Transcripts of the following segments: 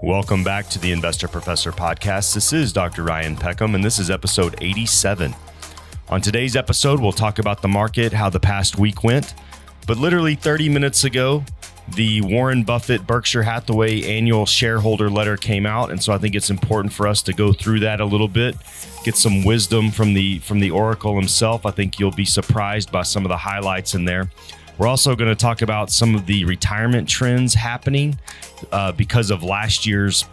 Welcome back to the Investor Professor podcast. This is Dr. Ryan Peckham, and this is episode 87. On today's episode, we'll talk about the market, how the past week went. But literally 30 minutes ago, the Warren Buffett Berkshire Hathaway annual shareholder letter came out. And so I think it's important for us to go through that a little bit, get some wisdom from the Oracle himself. I think you'll be surprised by some of the highlights in there. We're also going to talk about some of the retirement trends happening because of last year's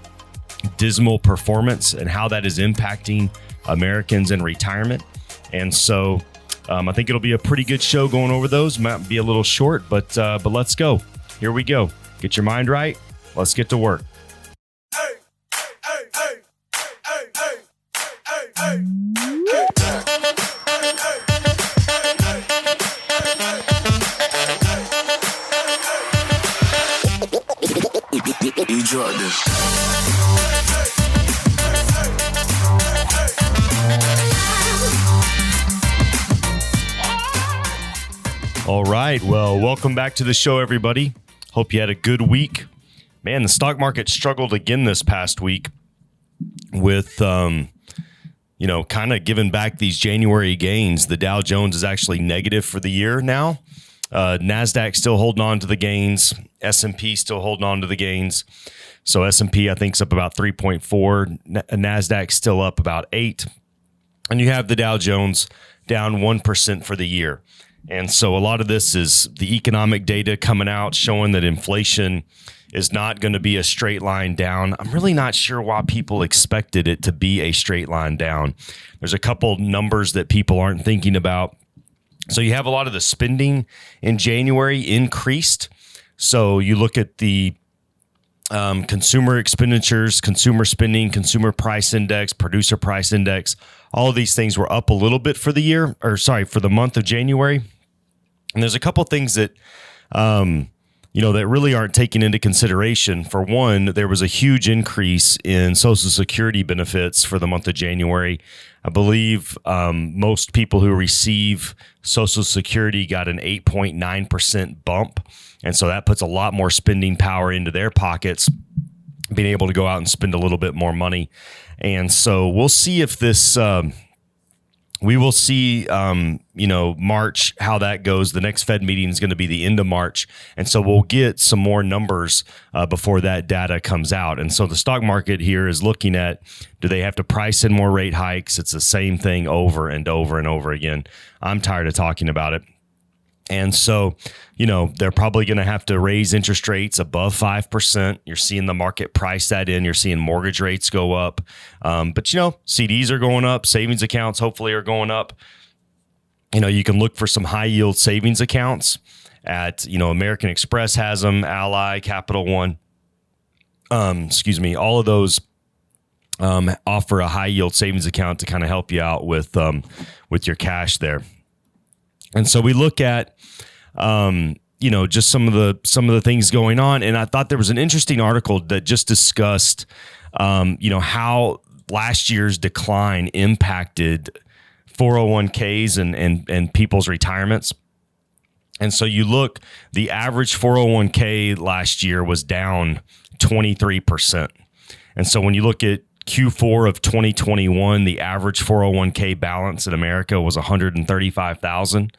dismal performance and how that is impacting Americans in retirement. And so I think it'll be a pretty good show going over those. Might be a little short, but let's go. Here we go. Get your mind right. Let's get to work. All right. Well, welcome back to the show, everybody. Hope you had a good week. Man, the stock market struggled again this past week with, kind of giving back these January gains. The Dow Jones is actually negative for the year now. NASDAQ still holding on to the gains. S&P still holding on to the gains. So S&P, I think, is up about 3.4. NASDAQ still up about 8. And you have the Dow Jones down 1% for the year. And so a lot of this is the economic data coming out showing that inflation is not going to be a straight line down. I'm really not sure why people expected it to be a straight line down. There's a couple numbers that people aren't thinking about. So you have a lot of the spending in January increased. So you look at the consumer expenditures, consumer spending, consumer price index, producer price index. All of these things were up a little bit for the month of January. And there's a couple things that, that really aren't taken into consideration. For one, there was a huge increase in Social Security benefits for the month of January. I believe most people who receive Social Security got an 8.9% bump. And so that puts a lot more spending power into their pockets, being able to go out and spend a little bit more money. And so we'll see if this, we will see, March, how that goes. The next Fed meeting is going to be the end of March. And so we'll get some more numbers before that data comes out. And so the stock market here is looking at, do they have to price in more rate hikes? It's the same thing over and over and over again. I'm tired of talking about it. And so, they're probably going to have to raise interest rates above 5%. You're seeing the market price that in. You're seeing mortgage rates go up. But CDs are going up. Savings accounts hopefully are going up. You can look for some high yield savings accounts at, American Express has them, Ally, Capital One. All of those offer a high yield savings account to kind of help you out with your cash there. And so we look at, just some of the things going on. And I thought there was an interesting article that just discussed, how last year's decline impacted 401ks and people's retirements. And so you look, the average 401k last year was down 23%. And so when you look at Q4 of 2021, the average 401k balance in America was $135,000.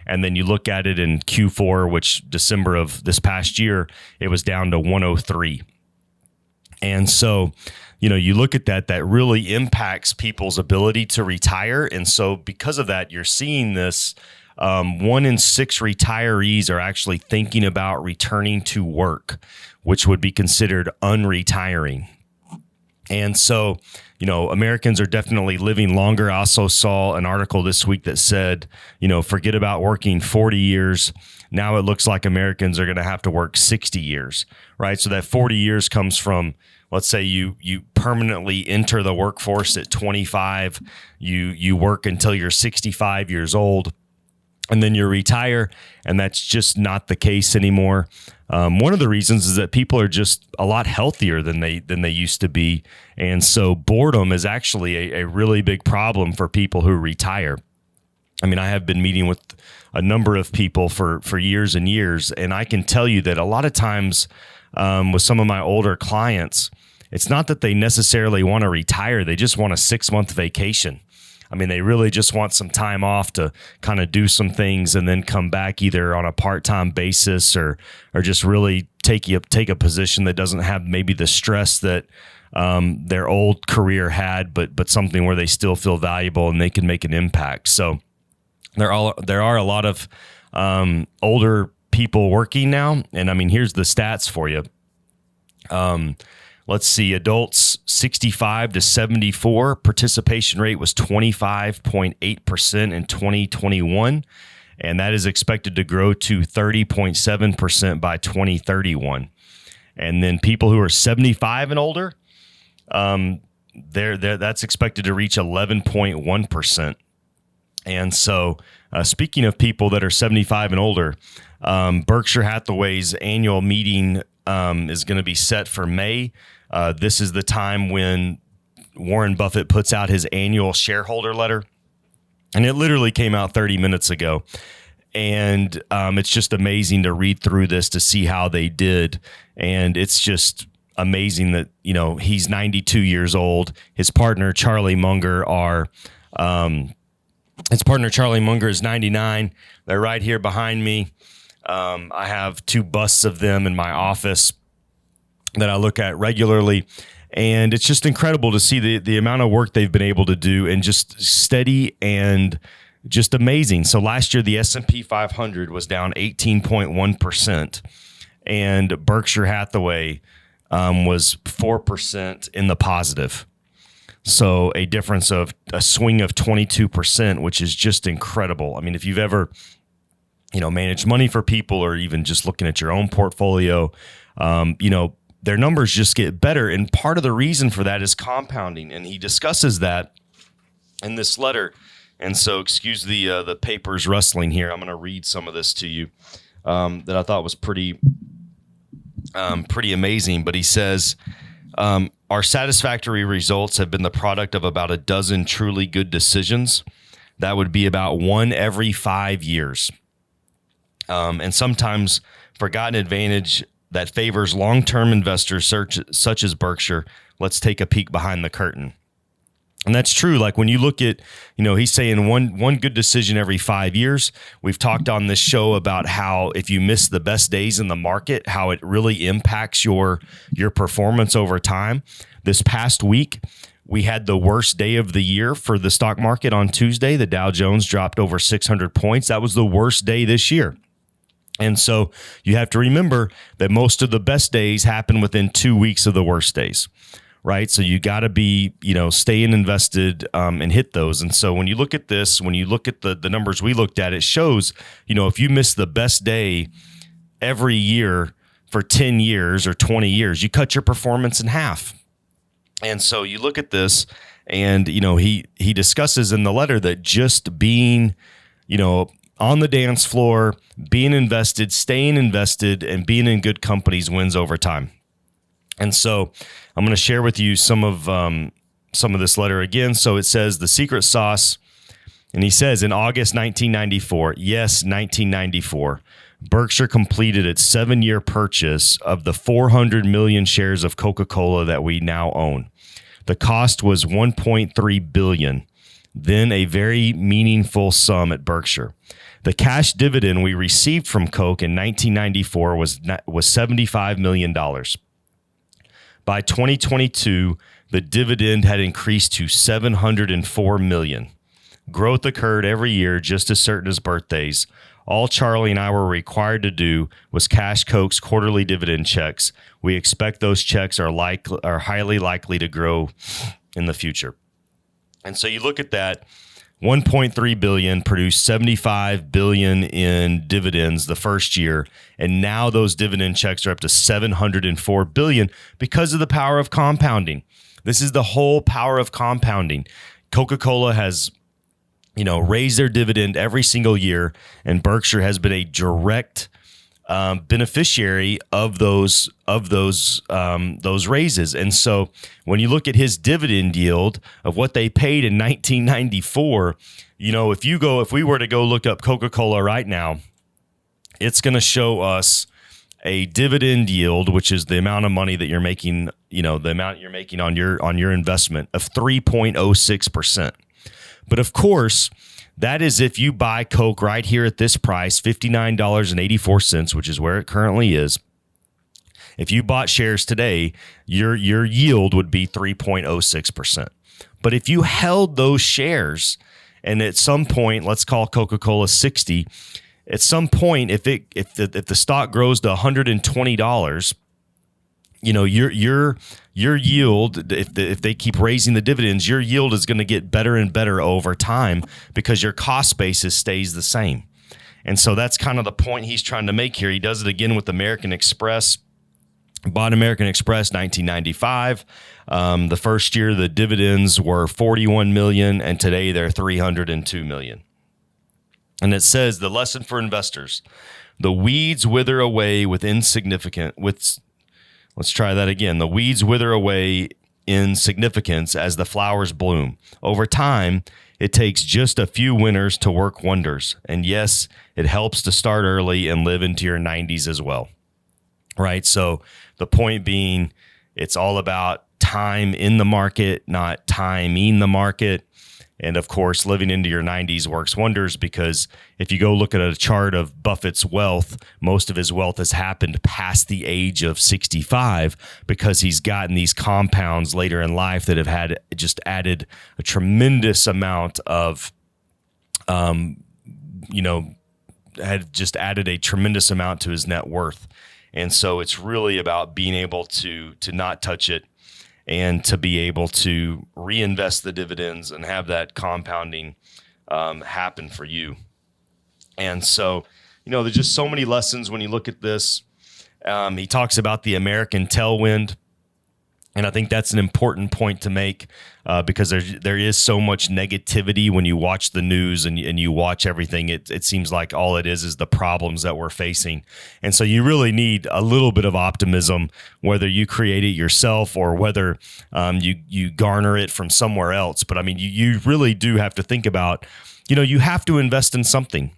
And then you look at it in Q4, which December of this past year, it was down to 103. And so, you look at that really impacts people's ability to retire. And so because of that, you're seeing this 1 in 6 retirees are actually thinking about returning to work, which would be considered unretiring. And so, Americans are definitely living longer. I also saw an article this week that said, forget about working 40 years. Now it looks like Americans are going to have to work 60 years, right? So that 40 years comes from, let's say you permanently enter the workforce at 25, you work until you're 65 years old, and then you retire, and that's just not the case anymore. One of the reasons is that people are just a lot healthier than they used to be. And so boredom is actually a really big problem for people who retire. I mean, I have been meeting with a number of people for years and years, and I can tell you that a lot of times with some of my older clients, it's not that they necessarily want to retire. They just want a 6-month vacation. I mean, they really just want some time off to kind of do some things and then come back either on a part-time basis or just really take a position that doesn't have maybe the stress that their old career had, but something where they still feel valuable and they can make an impact. So there are a lot of older people working now, and I mean, here's the stats for you. Let's see, adults 65 to 74, participation rate was 25.8% in 2021, and that is expected to grow to 30.7% by 2031. And then people who are 75 and older, that's expected to reach 11.1%. And so, speaking of people that are 75 and older, Berkshire Hathaway's annual meeting is going to be set for May. This is the time when Warren Buffett puts out his annual shareholder letter, and it literally came out 30 minutes ago. And it's just amazing to read through this to see how they did. And it's just amazing that, he's 92 years old. His partner, Charlie Munger, is 99. They're right here behind me. I have 2 busts of them in my office that I look at regularly. And it's just incredible to see the amount of work they've been able to do, and just steady and just amazing. So last year, the S&P 500 was down 18.1%, and Berkshire Hathaway was 4% in the positive. So a difference of a swing of 22%, which is just incredible. I mean, if you've ever, managed money for people, or even just looking at your own portfolio, their numbers just get better. And part of the reason for that is compounding. And he discusses that in this letter. And so excuse the papers rustling here. I'm going to read some of this to you that I thought was pretty amazing. But he says, our satisfactory results have been the product of about a dozen truly good decisions. That would be about 1 every 5 years. And sometimes forgotten advantage that favors long-term investors such as Berkshire. Let's take a peek behind the curtain. And that's true. Like when you look at, he's saying one good decision every 5 years. We've talked on this show about how if you miss the best days in the market, how it really impacts your performance over time. This past week, we had the worst day of the year for the stock market on Tuesday. The Dow Jones dropped over 600 points. That was the worst day this year. And so you have to remember that most of the best days happen within 2 weeks of the worst days, right? So you got to be, staying invested and hit those. And so when you look at this, when you look at the numbers we looked at, it shows, if you miss the best day every year for 10 years or 20 years, you cut your performance in half. And so you look at this, and, he discusses in the letter that just being, on the dance floor, being invested, staying invested, and being in good companies wins over time. And so I'm going to share with you some of this letter again. So it says the secret sauce, and he says in August 1994, yes, 1994, Berkshire completed its 7-year purchase of the 400 million shares of Coca-Cola that we now own. The cost was $1.3 billion, then a very meaningful sum at Berkshire. The cash dividend we received from Coke in 1994 was $75 million. By 2022, the dividend had increased to $704 million. Growth occurred every year, just as certain as birthdays. All Charlie and I were required to do was cash Coke's quarterly dividend checks. We expect those checks are highly likely to grow in the future. And so you look at that, 1.3 billion produced 75 billion in dividends the first year, and now those dividend checks are up to 704 billion because of the power of compounding. This is the whole power of compounding. Coca-Cola has, raised their dividend every single year, and Berkshire has been a direct beneficiary of those raises. And so when you look at his dividend yield of what they paid in 1994, if we were to go look up Coca-Cola right now, it's going to show us a dividend yield, which is the amount of money that you're making, the amount you're making on your investment, of 3.06%. But of course, that is if you buy Coke right here at this price, $59.84, which is where it currently is. If you bought shares today, your yield would be 3.06%. But if you held those shares, and at some point, let's call Coca-Cola 60, at some point, if the stock grows to $120, your yield, if they keep raising the dividends, your yield is going to get better and better over time because your cost basis stays the same. And so that's kind of the point he's trying to make here. He does it again with American Express. Bought American Express 1995. The first year the dividends were $41 million, and today they're $302 million. And it says the lesson for investors: the weeds wither away with insignificant. Let's try that again. The weeds wither away in significance as the flowers bloom. Over time, it takes just a few winners to work wonders. And yes, it helps to start early and live into your 90s as well. Right? So the point being, it's all about time in the market, not timing the market. And of course, living into your 90s works wonders, because if you go look at a chart of Buffett's wealth, most of his wealth has happened past the age of 65 because he's gotten these compounds later in life that have had just added a tremendous amount of, had just added a tremendous amount to his net worth. And so it's really about being able to not touch it, and to be able to reinvest the dividends and have that compounding happen for you. And so, there's just so many lessons when you look at this. He talks about the American tailwind, and I think that's an important point to make because there is so much negativity when you watch the news and you watch everything. It seems like all it is the problems that we're facing. And so you really need a little bit of optimism, whether you create it yourself or whether you garner it from somewhere else. But I mean, you really do have to think about, you have to invest in something.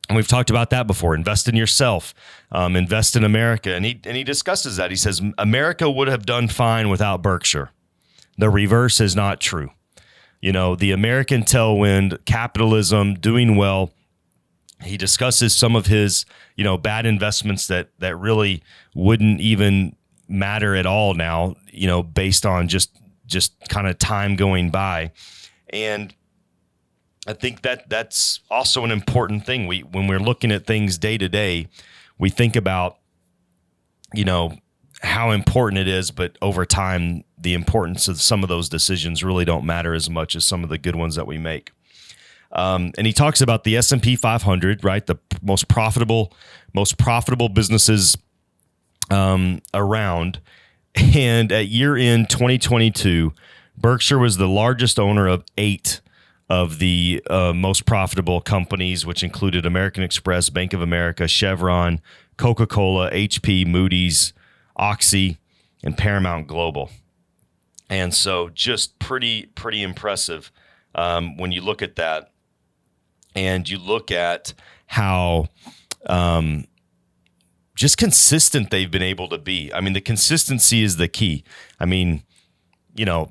And we've talked about that before. Invest in yourself, invest in America. And he discusses that. He says, America would have done fine without Berkshire. The reverse is not true. The American tailwind, capitalism, doing well. He discusses some of his, bad investments that really wouldn't even matter at all now, based on just kind of time going by. And I think that's also an important thing. When we're looking at things day to day, we think about, how important it is, but over time, the importance of some of those decisions really don't matter as much as some of the good ones that we make. And he talks about the S&P 500, right? The most profitable businesses around. And at year end 2022, Berkshire was the largest owner of 8 of the most profitable companies, which included American Express, Bank of America, Chevron, Coca-Cola, HP, Moody's, Oxy, and Paramount Global. And so just pretty impressive when you look at that, and you look at how just consistent they've been able to be. I mean, the consistency is the key. I mean,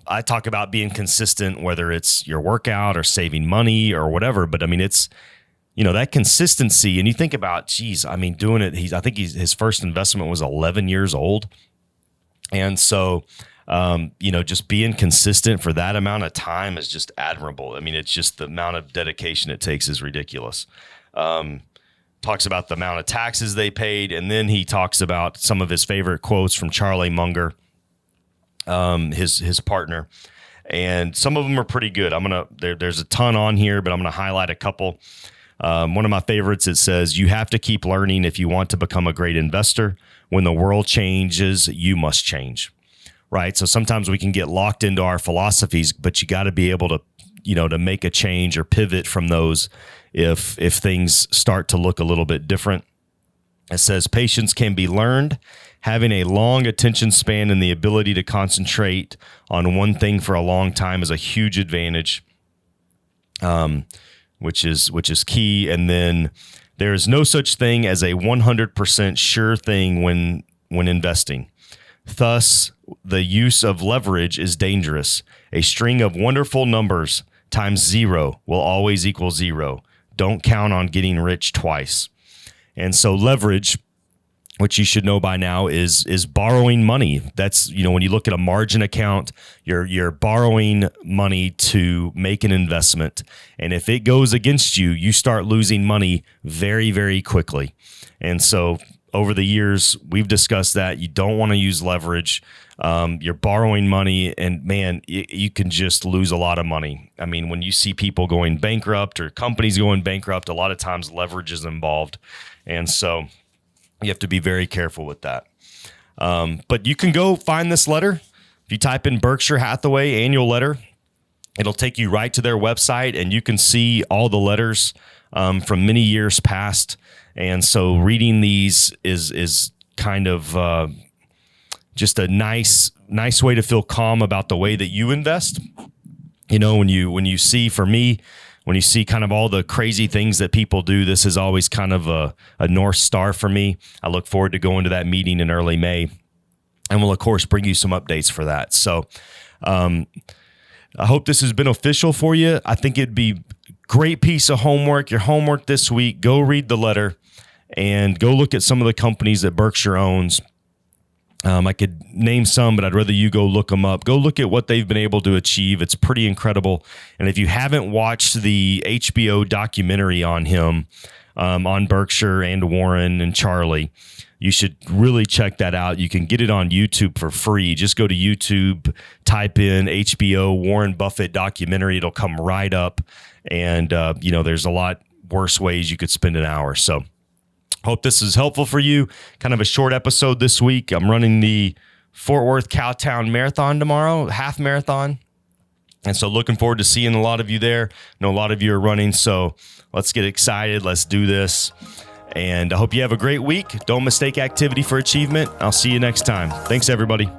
I talk about being consistent, whether it's your workout or saving money or whatever, but I mean, it's, that consistency. And you think about, doing it. I think his first investment was 11 years old. And so, just being consistent for that amount of time is just admirable. I mean, it's just the amount of dedication it takes is ridiculous. Talks about the amount of taxes they paid. And then he talks about some of his favorite quotes from Charlie Munger, his partner, and some of them are pretty good. There's a ton on here, but I'm going to highlight a couple. One of my favorites, it says, you have to keep learning if you want to become a great investor. When the world changes, you must change, right? So sometimes we can get locked into our philosophies, but you got to be able to, to make a change or pivot from those if things start to look a little bit different. It says patience can be learned. Having a long attention span and the ability to concentrate on one thing for a long time is a huge advantage, which is key. And then There is no such thing as a 100% sure thing when investing. Thus, the use of leverage is dangerous. A string of wonderful numbers times 0 will always equal 0. Don't count on getting rich twice. And so leverage, which you should know by now, is borrowing money. That's, when you look at a margin account, you're borrowing money to make an investment. And if it goes against you, you start losing money very, very quickly. And so over the years, we've discussed that you don't want to use leverage. You're borrowing money, and man, you can just lose a lot of money. I mean, when you see people going bankrupt or companies going bankrupt, a lot of times leverage is involved. And so you have to be very careful with that. But you can go find this letter. If you type in Berkshire Hathaway annual letter, it'll take you right to their website, and you can see all the letters from many years past. And so reading these is kind of just a nice way to feel calm about the way that you invest. When you see, for me, when you see kind of all the crazy things that people do, this is always kind of a North Star for me. I look forward to going to that meeting in early May, and we'll, of course, bring you some updates for that. So I hope this has been official for you. I think it'd be a great piece of homework. Your homework this week, go read the letter and go look at some of the companies that Berkshire owns. I could name some, but I'd rather you go look them up. Go look at what they've been able to achieve. It's pretty incredible. And if you haven't watched the HBO documentary on him, on Berkshire and Warren and Charlie, you should really check that out. You can get it on YouTube for free. Just go to YouTube, type in HBO Warren Buffett documentary. It'll come right up. And, there's a lot worse ways you could spend an hour. So hope this is helpful for you. Kind of a short episode this week. I'm running the Fort Worth Cowtown Marathon tomorrow, half marathon. And so looking forward to seeing a lot of you there. I know a lot of you are running, so let's get excited. Let's do this. And I hope you have a great week. Don't mistake activity for achievement. I'll see you next time. Thanks, everybody.